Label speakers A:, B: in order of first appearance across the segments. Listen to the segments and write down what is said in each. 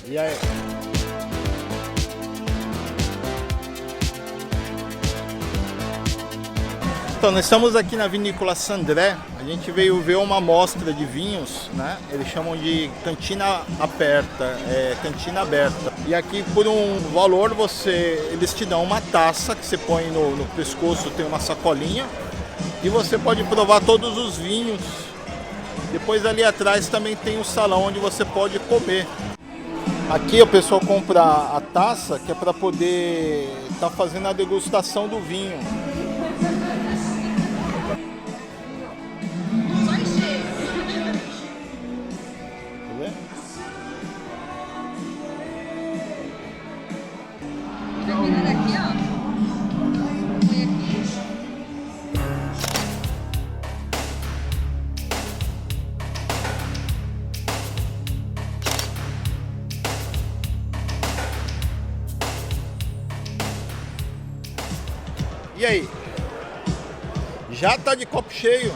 A: E aí? Então, nós estamos aqui na Vinícola Sandré. A gente veio ver uma amostra de vinhos, né? Eles chamam de cantina aberta, cantina aberta. E aqui, por um valor, eles te dão uma taça que você põe no pescoço, tem uma sacolinha, e você pode provar todos os vinhos. Depois ali atrás também tem um salão onde você pode comer. Aqui o pessoal compra a taça, que é para poder estar fazendo a degustação do vinho.
B: Daqui, ó. Põe aqui.
A: E aí? Já tá de copo cheio?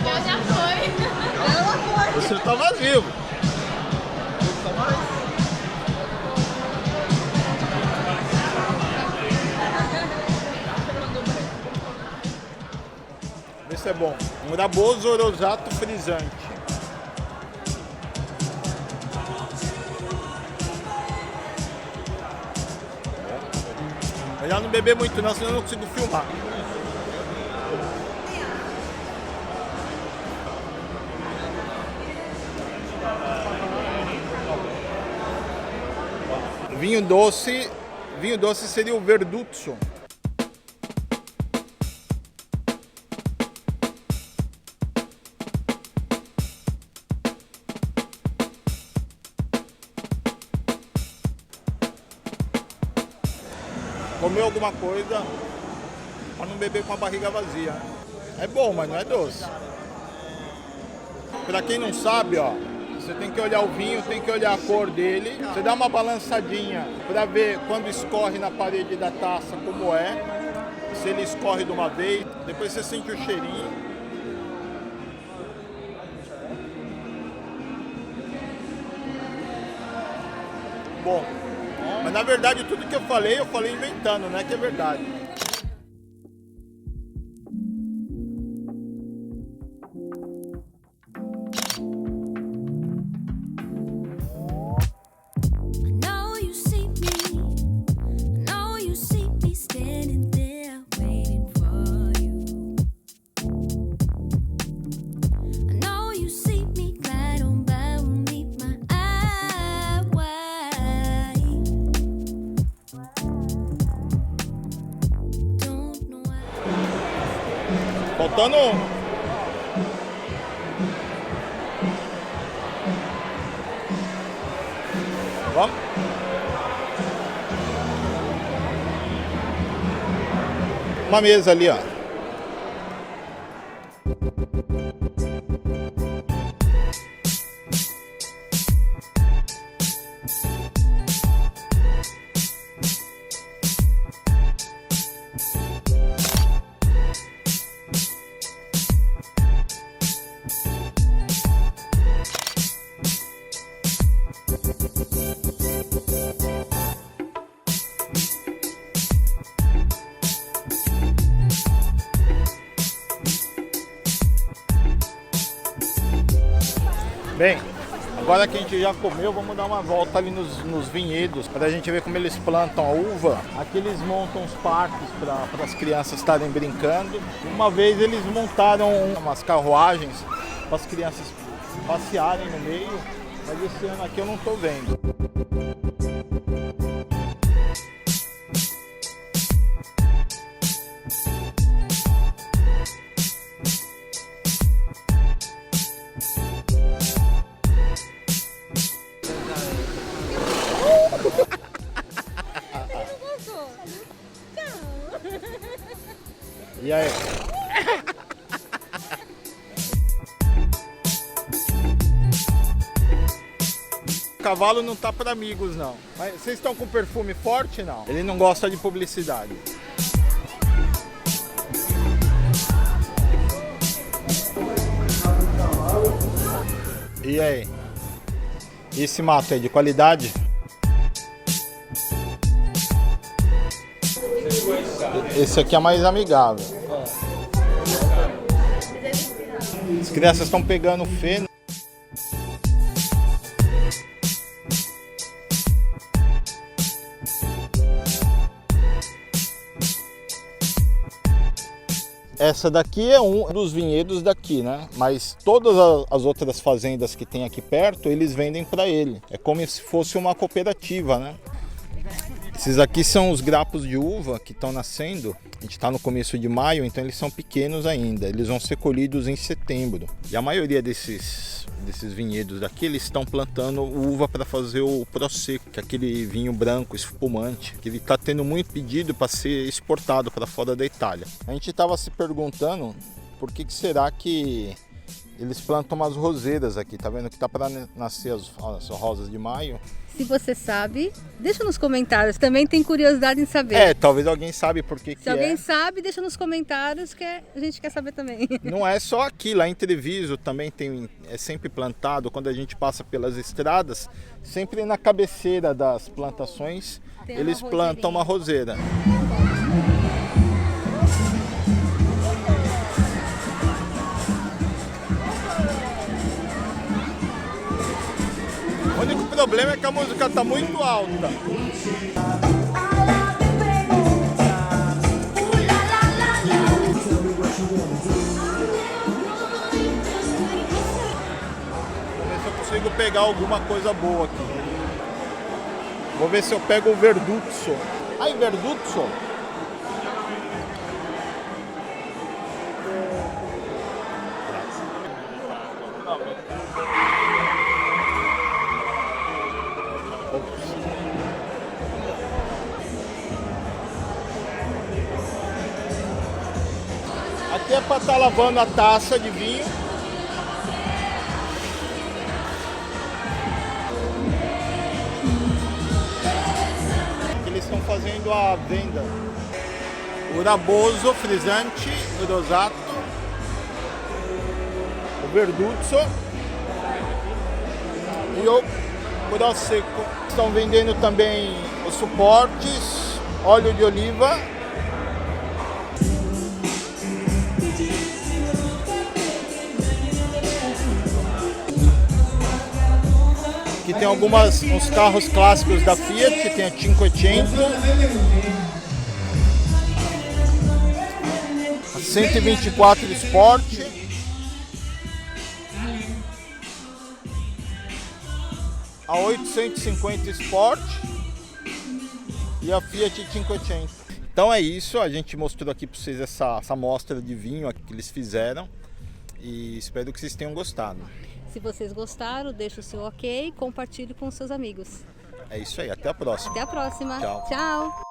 B: Já foi.
A: Você tá vazio. Esse é bom. Um Raposo Rosato frisante. Melhor não beber muito não, senão eu não consigo filmar. Vinho doce seria o Verduzzo. Comer alguma coisa para não beber com a barriga vazia. É bom, mas não é doce. Para quem não sabe, ó, você tem que olhar o vinho, tem que olhar a cor dele. Você dá uma balançadinha para ver quando escorre na parede da taça como é. Se ele escorre de uma vez, depois você sente o cheirinho. Bom. Mas na verdade tudo que eu falei inventando, não é que é verdade. Faltando um. Vamos? Uma mesa ali, ó. Bem, agora que a gente já comeu, vamos dar uma volta ali nos vinhedos para a gente ver como eles plantam a uva. Aqui eles montam os parques para as crianças estarem brincando. Uma vez eles montaram umas carruagens para as crianças passearem no meio, mas esse ano aqui eu não estou vendo. E aí? O cavalo não tá para amigos, não. Mas vocês estão com perfume forte, não? Ele não gosta de publicidade. E aí? E esse mato é de qualidade? Esse aqui é mais amigável. As crianças estão pegando feno. Essa daqui é um dos vinhedos daqui, né? Mas todas as outras fazendas que tem aqui perto, eles vendem para ele. É como se fosse uma cooperativa, né? Esses aqui são os grapos de uva que estão nascendo. A gente está no começo de maio, então eles são pequenos ainda. Eles vão ser colhidos em setembro. E a maioria desses vinhedos daqui, eles estão plantando uva para fazer o Prosecco, que é aquele vinho branco, espumante, que ele está tendo muito pedido para ser exportado para fora da Itália. A gente estava se perguntando por que será que eles plantam umas roseiras aqui. Tá vendo que tá para nascer as rosas de maio?
B: Se você sabe, deixa nos comentários. Também tem curiosidade em saber.
A: Talvez alguém sabe por que
B: Se alguém sabe, deixa nos comentários que a gente quer saber também.
A: Não é só aqui, lá em Treviso também é sempre plantado. Quando a gente passa pelas estradas, sempre na cabeceira das plantações, eles plantam uma roseira. O único problema é que a música está muito alta. Vou ver se eu consigo pegar alguma coisa boa aqui. Vou ver se eu pego o Verduzzo. Ai, Verduzzo! Aqui é para estar lavando a taça de vinho. Eles estão fazendo a venda. O Raboso, Frizzante, o Rosato, o Verduzzo e o Prosecco. Estão vendendo também os suportes, óleo de oliva. Aqui tem uns carros clássicos da Fiat, tem a 500, a 124 Sport, a 850 Sport e a Fiat 500. Então é isso, a gente mostrou aqui para vocês essa amostra de vinho que eles fizeram e espero que vocês tenham gostado.
B: Se vocês gostaram, deixa o seu ok e compartilhe com seus amigos.
A: É isso aí, até a próxima.
B: Até a próxima.
A: Tchau.
B: Tchau.